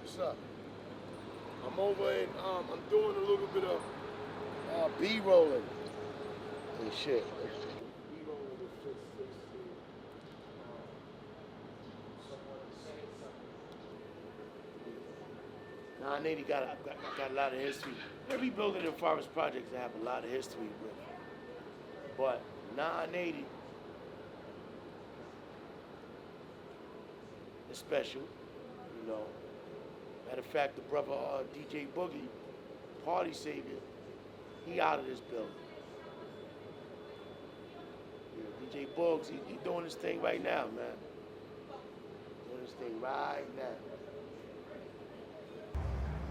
What's up? I'm over and I'm doing a little bit of B-rolling and shit. B-rolling with Fifth Six. 980 got a lot of history. Every building in Forest Projects have a lot of history with it. But 980 is special, you know. Matter of fact, the brother DJ Boogie, Party Savior, he out of this building. Yeah, DJ Boogs, he doing his thing right now, man. Doing his thing right now.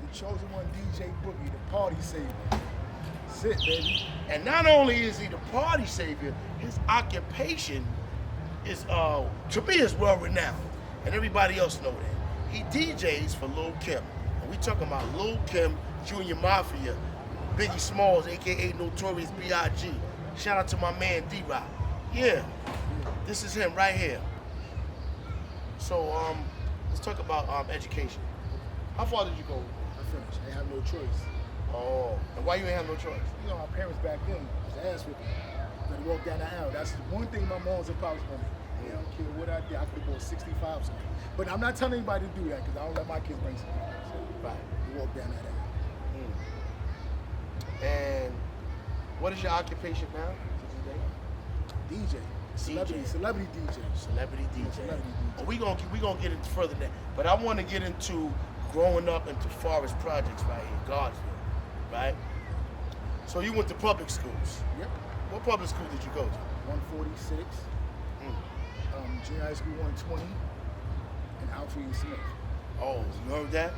The chosen one, DJ Boogie, the Party Savior. Sit, baby. And not only is he the Party Savior, his occupation is, to me, is well renowned, and everybody else know that. He DJs for Lil Kim, and we talking about Lil Kim, Junior Mafia, Biggie Smalls, aka Notorious B.I.G. Shout out to my man D-Rock. Yeah, this is him right here. So let's talk about education. How far did you go? I finished. I have no choice. Oh, and why you ain't have no choice? You know, my parents back then was ass whipping. When they walk down the aisle, that's the one thing my mom's and pops for me. They don't care what I did. I could have bought 65 something. But I'm not telling anybody to do that because I don't let my kids bring something. So, Right. You walk down that aisle. And what is your occupation now? DJ. Celebrity DJ. Celebrity DJ. Celebrity DJ. Well, we gonna get into further than that. But I want to get into growing up into Forest Projects right here, Godsville, right? So you went to public schools. Yep. What public school did you go to? 146. Junior high school 120. And Alfred Smith. Oh, you heard that?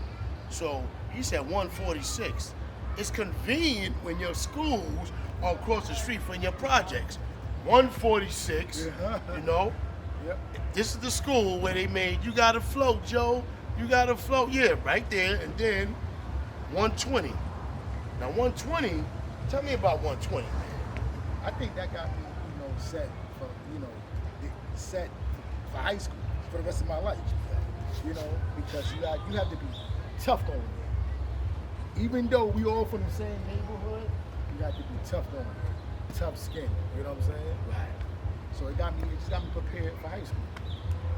So he said 146. It's convenient when your schools are across the street from your projects. 146, you know? Yep. This is the school where they made, you gotta float, Joe. You gotta float. Yeah, right there. And then 120. Now 120, tell me about 120, man. I think that got me, set for, set for high school for the rest of my life. Because you have to be tough going there. Even though we all from the same neighborhood, you have to be tough going there. Tough skin, you know what I'm saying? Right. So it just got me prepared for high school.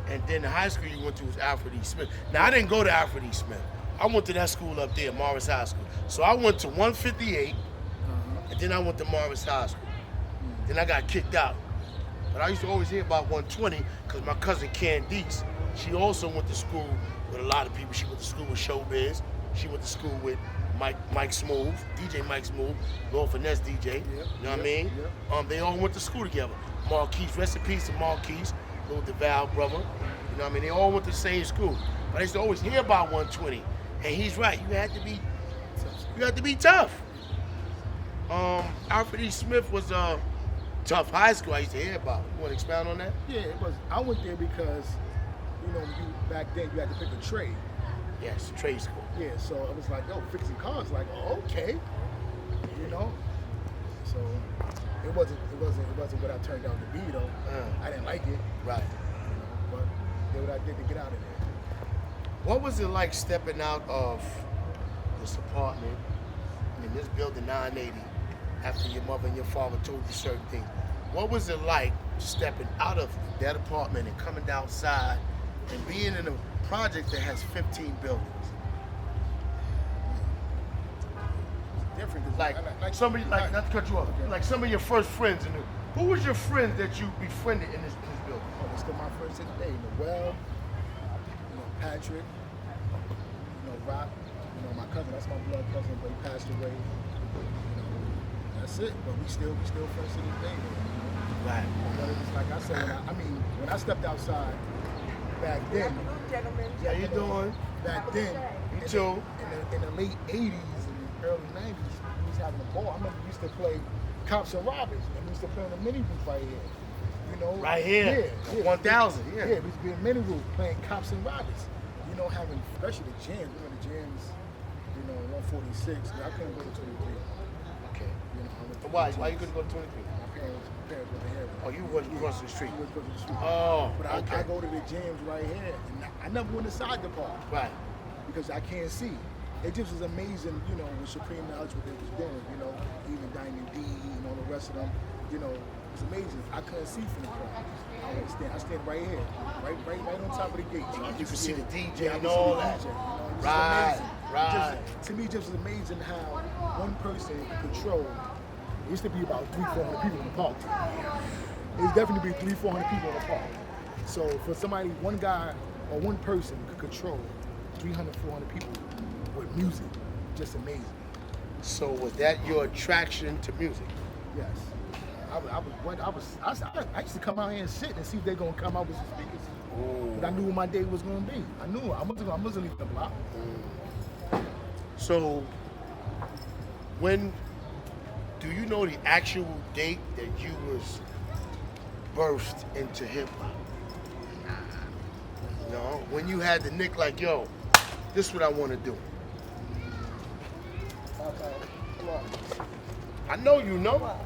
And then the high school you went to was Alfred E. Smith. Now, I didn't go to Alfred E. Smith. I went to that school up there, Morris High School. So I went to 158, and then I went to Morris High School. Then I got kicked out. But I used to always hear about 120 because my cousin Candice, she also went to school with a lot of people. She went to school with Showbiz. She went to school with Mike Smooth, DJ Mike Smooth, Lord Finesse DJ. You know what I mean? Yep. They all went to school together. Marquise, rest in peace to Marquise, little DeVal brother. You know what I mean? They all went to the same school. But I used to always hear about 120. And he's right. You had to be tough. Alfred E. Smith was a tough high school I used to hear about. You want to expound on that? Yeah, it was. I went there because, back then you had to pick a trade. Yes, trade school. Yeah, so it was like, fixing cars. Like, okay, So it wasn't what I turned out to be though. I didn't like it. Right. But did what I did to get out of there. What was it like stepping out of this apartment in this building 980 after your mother and your father told you certain things? What was it like stepping out of that apartment and coming outside and being in a project that has 15 buildings? Different. Like somebody, not to cut you off, like some of your first friends. Who was your friends that you befriended in this building? Oh, they're still my friends today. Noel, Patrick, Rock, my cousin. That's my blood cousin, but he passed away. That's it. But we still friends to this day. Right. But it was like I said, when I stepped outside back then. How you doing? Back then. Me too. In the late 80s and early 90s, we was having a ball. I remember we used to play Cops and Robbers, and we used to play on the mini roof right here. Right here. Yeah. 1000. Yeah. Yeah, we used to be in mini roof playing Cops and Robbers. Having especially the jams. The jams, 146. I couldn't go to 23. Okay. Why you couldn't go to 23? My parents wasn't here. Oh, you wasn't crossing the street. We was the street. Oh, but okay. I go to the jams right here, and I never went inside the park. Right. because I can't see. It just was amazing, you know, with Supreme Knowledge what they was doing, you know, even Diamond D and all the rest of them, you know, it was amazing. I couldn't see from the crowd. I stand right here, right on top of the gate. So You can see the DJ I and can see all the that. DJ, you know, it's Right, amazing. right. To me, it just was amazing how one person could control. It used to be about 300-400 people in the park. It was definitely be 300-400 people in the park. So for somebody, one guy or one person could control 300-400 people with music, just amazing. So was that your attraction to music? Yes. I used to come out here and sit and see if they're gonna come out with some speakers. Ooh. But I knew what my day was gonna be. I knew I wasn't leaving the block. So when do you know the actual date that you was birthed into hip hop? No, when you had the nick like, yo, this is what I want to do. I know you know.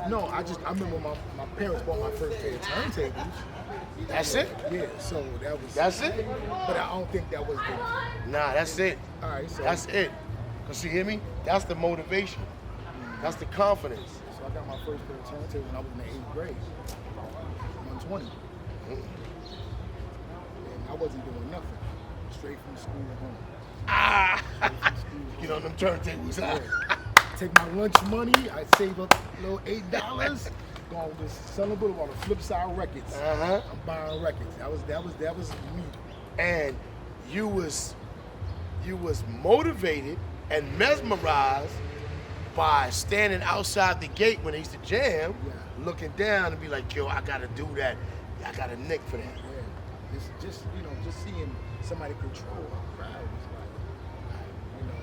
No, I remember my parents bought my first pair of turntables. That's it? Yeah, so that was. That's it? But I don't think that was the. Nah, that's it. All right, so. That's it. Cause you hear me? That's the motivation. That's the confidence. So I got my first pair of turntables when I was in the 8th grade. 120. And I wasn't doing nothing. Straight from school to home. Ah! Get on them turntables, huh? Yeah. Take my lunch money, I save up a little $8, go on this Southern Boulevard on Flip Side Records. Uh-huh. I'm buying records. That was me. And you was motivated and mesmerized by standing outside the gate when they used to jam, looking down and be like, yo, I gotta do that. I got a nick for that. Yeah. It's just, you know, just seeing somebody control a crowd was like, you know,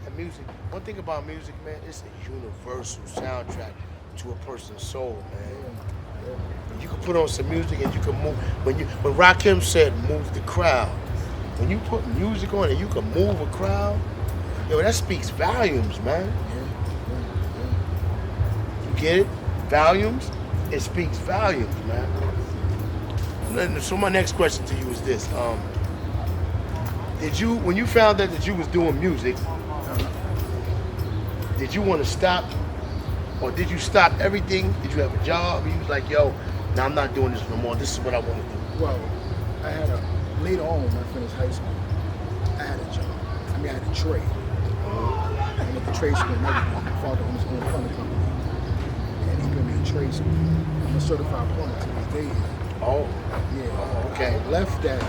And music, one thing about music, man, it's a universal soundtrack to a person's soul, man. You can put on some music and you can move. When Rakim said move the crowd, when you put music on and you can move a crowd, yo, that speaks volumes, man. You get it? Volumes? It speaks volumes, man. So my next question to you is this: when you found out that you was doing music, did you want to stop, or did you stop everything? Did you have a job? Or you was like, yo, now I'm not doing this no more. This is what I want to do. Well, later on when I finished high school, I had a job. I mean, I had a trade. I went to trade school and everything. My father owns his own plumbing company, and he put me in trade school. I'm a certified plumber to this day. Oh. Yeah. Oh, okay. I left that,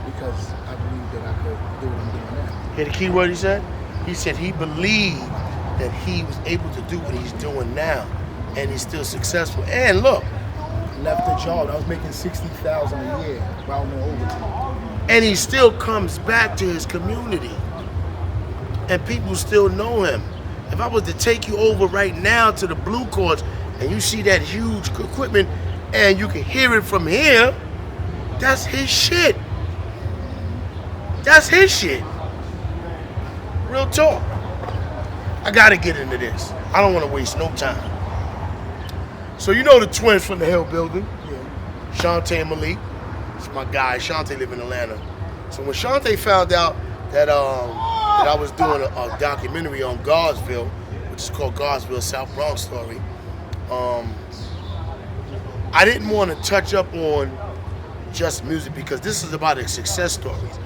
because I believed that I could do what I'm doing now. Hear the key word he said? He said he believed that he was able to do what he's doing now, and he's still successful. And look, Left the job. I was making $60,000 a year while on overtime. and he still comes back to his community, and people still know him. If I was to take you over right now to the Blue Courts, and you see that huge equipment, and you can hear it from here, that's his shit. That's his shit. Real talk. I gotta get into this. I don't want to waste no time. So you know the twins from the Hill Building, Yeah. Shantae and Malik. It's my guy. Shantae live in Atlanta. So when Shantae found out that I was doing a documentary on Godsville, which is called Godsville South Bronx Story, I didn't want to touch up on just music because this is about success stories.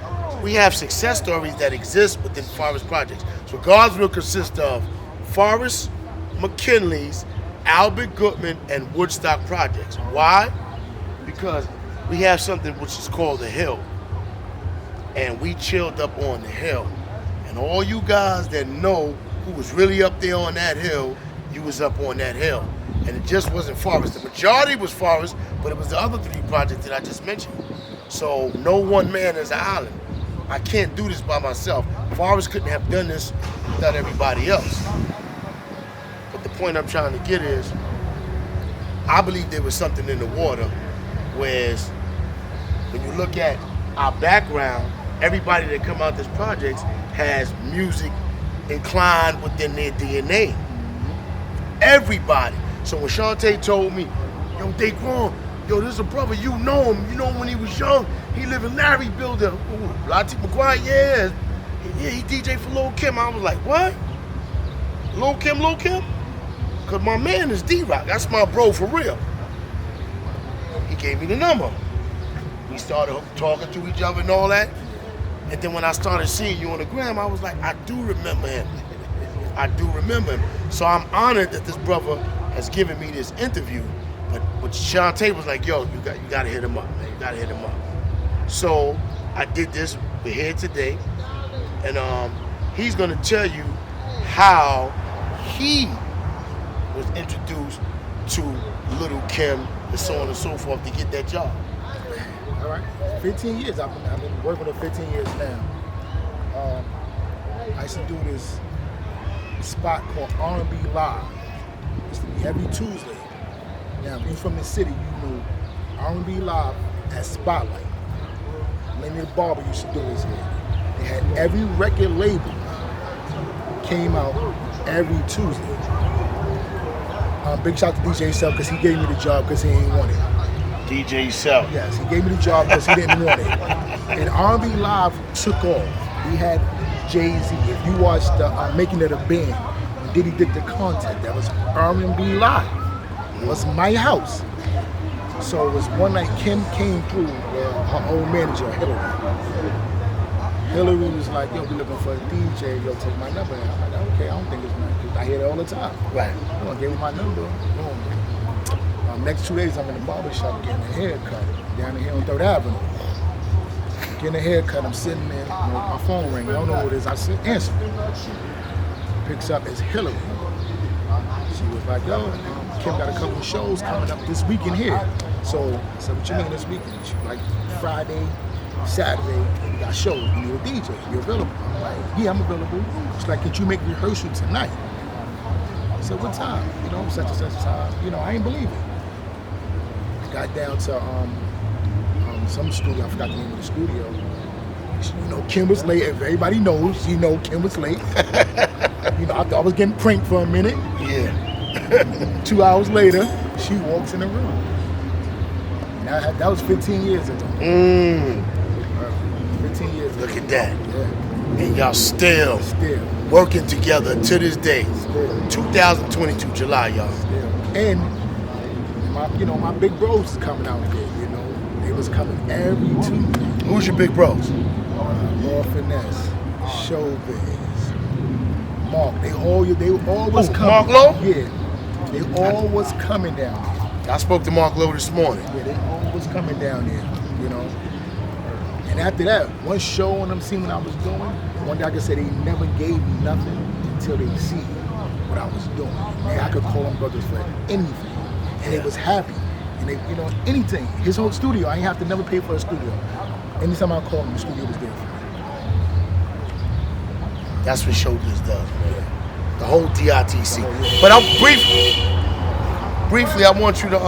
We have success stories that exist within Forest Projects. So Godsville consists of Forest, McKinley's, Albert Goodman, and Woodstock projects. Why? Because we have something which is called the Hill. And we chilled up on the hill. And all you guys that know who was really up there on that hill, you was up on that hill. And it just wasn't Forest. The majority was Forest, but it was the other three projects that I just mentioned. So no one man is an island. I can't do this by myself. Forest couldn't have done this without everybody else. But the point I'm trying to get is, I believe there was something in the water, whereas when you look at our background, everybody that come out this project has music inclined within their DNA. Everybody. So when Shantae told me, yo, Daquan, yo, this is a brother, you know him. You know him when he was young. He lived in Larry Building. Ooh, Lati McGuire, yeah. Yeah, he DJ for Lil Kim. I was like, what? Lil Kim? Because my man is D-Rock. That's my bro for real. He gave me the number. We started talking to each other and all that. And then when I started seeing you on the gram, I was like, I do remember him. I do remember him. So I'm honored that this brother has given me this interview. But Shantae was like, yo, you got to hit him up, man. You got to hit him up. So I did this. We're here today. And he's going to tell you how he was introduced to Little Kim and so on and so forth to get that job. All right, 15 years. I've been working with 15 years now. I used to do this spot called R&B Live. It used to be every Tuesday. Now, if you're from the city, you know R&B Live at Spotlight. Lenny the Barber used to do this here. They had every record label came out every Tuesday. Big shout to DJ Self because he gave me the job because he ain't want it. DJ Self. Yes, he gave me the job because he didn't want it. And R&B Live took off. We had Jay-Z. If you watched the Making of the Band, when Diddy did the content, that was R&B Live. It was my house. So it was one night Kim came through with her old manager, Hillary. Hillary was like, yo, we looking for a DJ, yo, take my number. And I'm like, okay, I don't think it's mine, because I hear it all the time. Right. I gave her my number. Boom. Next 2 days, I'm in the barber shop getting a haircut down here on 3rd Avenue. Getting a haircut, I'm sitting there, my phone rings, I don't know who it is, I said, answer. Picks up, it's Hillary. She was like, yo, Kim got a couple of shows coming up this weekend here. So I said, what you mean this weekend? She was like, Friday, Saturday, we got shows, we need a DJ, you available? I'm like, yeah, I'm available. She's like, could you make rehearsal tonight? I said, what time? You know, such and such time. You know, I ain't believe it. Got down to some studio, I forgot the name of the studio. You know, Kim was late, if everybody knows, you know Kim was late. You know, I thought I was getting pranked for a minute. Yeah. 2 hours later, she walks in the room. And that was 15 years ago. 15 years ago. Look at that. Yeah. And y'all still working together to this day. Still. 2022, July, y'all. Still. And my big bros is coming out there, you know. They was coming every Tuesday. Who's your big bros? Law Finesse, Showbiz, Mark. They all was coming. Mark Lowe? Yeah. They all was coming down there. I spoke to Mark Lowe this morning. Yeah, they all was coming down there, you know. And after that, one show on them seen what I was doing, one day I could say they never gave me nothing until they see what I was doing. And I could call them brothers for anything. And they was happy. And they, you know, anything. His whole studio, I ain't have to never pay for a studio. Anytime I called him, the studio was there for me. That's what Showbiz does, man. The whole DITC. But briefly, I want you to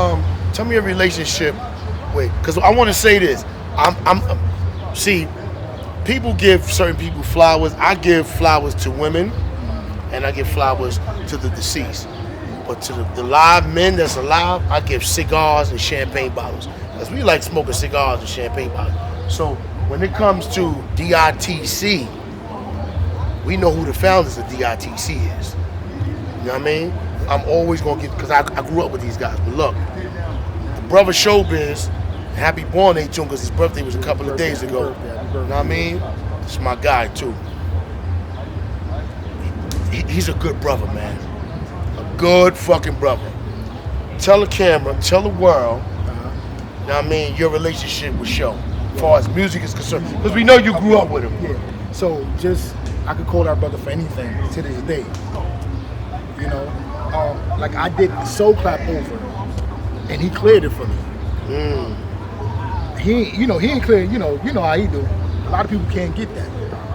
tell me your relationship with, because I want to say this. See, people give certain people flowers. I give flowers to women, and I give flowers to the deceased. But to the live men that's alive, I give cigars and champagne bottles. Because we like smoking cigars and champagne bottles. So when it comes to DITC, we know who the founders of DITC is. You know what I mean? I'm always going to get, because I grew up with these guys. But look, the brother Showbiz, happy born day to him because his birthday was a couple of days ago. You know what I mean? It's my guy too. He's a good brother, man. A good fucking brother. Tell the camera, tell the world, you know what I mean, your relationship with Show, as far as music is concerned. Because we know you grew up with him. Yeah. So just, I could call our brother for anything to this day. You know, like I did Soul Clap over, and he cleared it for me. He ain't clear. You know how he do. A lot of people can't get that.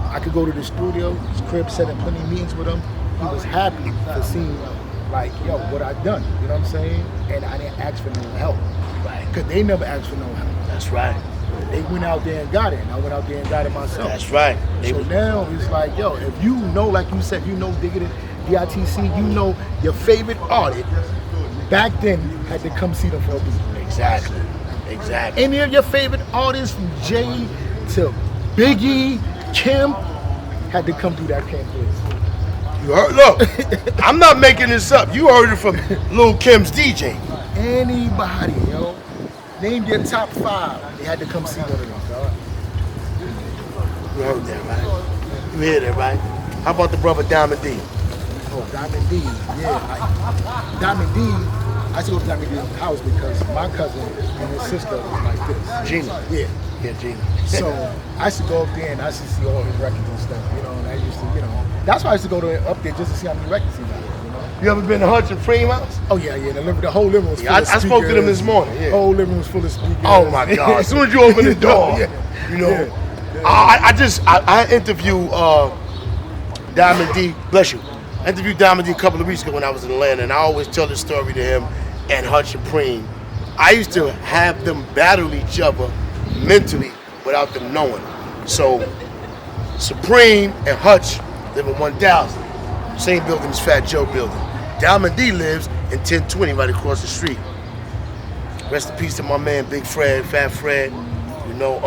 I could go to the studio, his crib, set up plenty of meetings with him. He was happy for seeing, like, yo, what I done. You know what I'm saying? And I didn't ask for no help. Right. Because they never asked for no help. That's right. They went out there and got it, and I went out there and got it myself. That's right. So now it's like, yo, if you know, like you said, you know Diggity, DITC, you know your favorite artist, back then had to come see them for a beat. Exactly. Exactly. Any of your favorite artists from Jay to Biggie, Kim, had to come through that campus. You heard? Look, I'm not making this up. You heard it from Lil Kim's DJ. Anybody, yo. Name your top 5. They had to come see one of them, dog. You heard that, right? You hear that, right? How about the brother Diamond D? Oh, Diamond D, yeah. Diamond D, I used to go to Diamond D's house because my cousin and his sister was like this. Gina. Yeah. Yeah, Gina. So I used to go up there and I used to see all his records and stuff, you know, and I used to, you know, that's why I used to go up there just to see how many records he got, you know. You ever been to Hutch and Freem house? Oh yeah, the whole living was full of I spoke to them this morning. Yeah. Whole living was full of speakers. Oh my God! As soon as you open the door, you know, I interviewed Diamond D. Bless you. I interviewed Diamond D a couple of weeks ago when I was in Atlanta, and I always tell this story to him and Hutch and Preem. I used to have them battle each other mentally without them knowing. So Supreme and Hutch live in 1000, same building as Fat Joe building. Diamond D lives in 1020 right across the street. Rest in peace to my man Big Fred, Fat Fred. You know,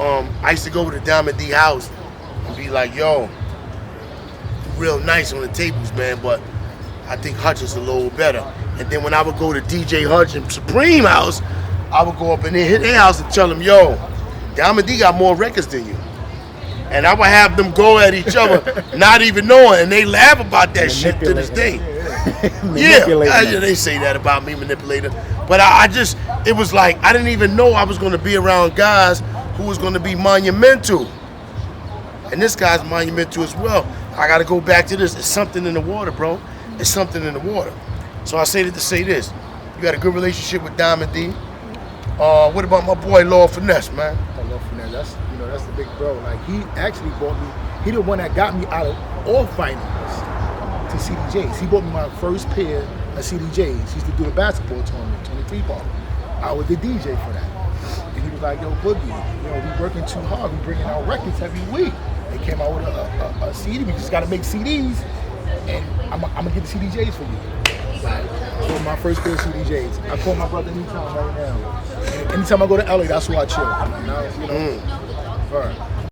I used to go to the Diamond D house and be like, yo, real nice on the tables, man, but I think Hutch is a little better. And then when I would go to DJ Hutch and Supreme house, I would go up in there, hit their house and tell them, yo, Diamond D got more records than you. And I would have them go at each other, not even knowing, and they laugh about that shit to this day. Yeah, they say that about me, manipulator. But I just, it was like, I didn't even know I was going to be around guys who was going to be monumental. And this guy's monumental as well. I got to go back to this. It's something in the water, bro. It's something in the water. So I say that to say this. You got a good relationship with Diamond D. What about my boy Lord Finesse, man? Oh, Lord Finesse, that's the big bro. Like, he actually bought me, he the one that got me out of all finals to CDJs. He bought me my first pair of CDJs. He used to do a basketball tournament, 23 ball. I was the DJ for that. And he was like, yo, Boogie, we working too hard. We bringing out records every week. They came out with a CD. We just got to make CDs, and I'm going to get the CDJs for you. Like, so my first pair of CDJs. I call my brother anytime right now. And anytime I go to LA, that's where I chill. Right.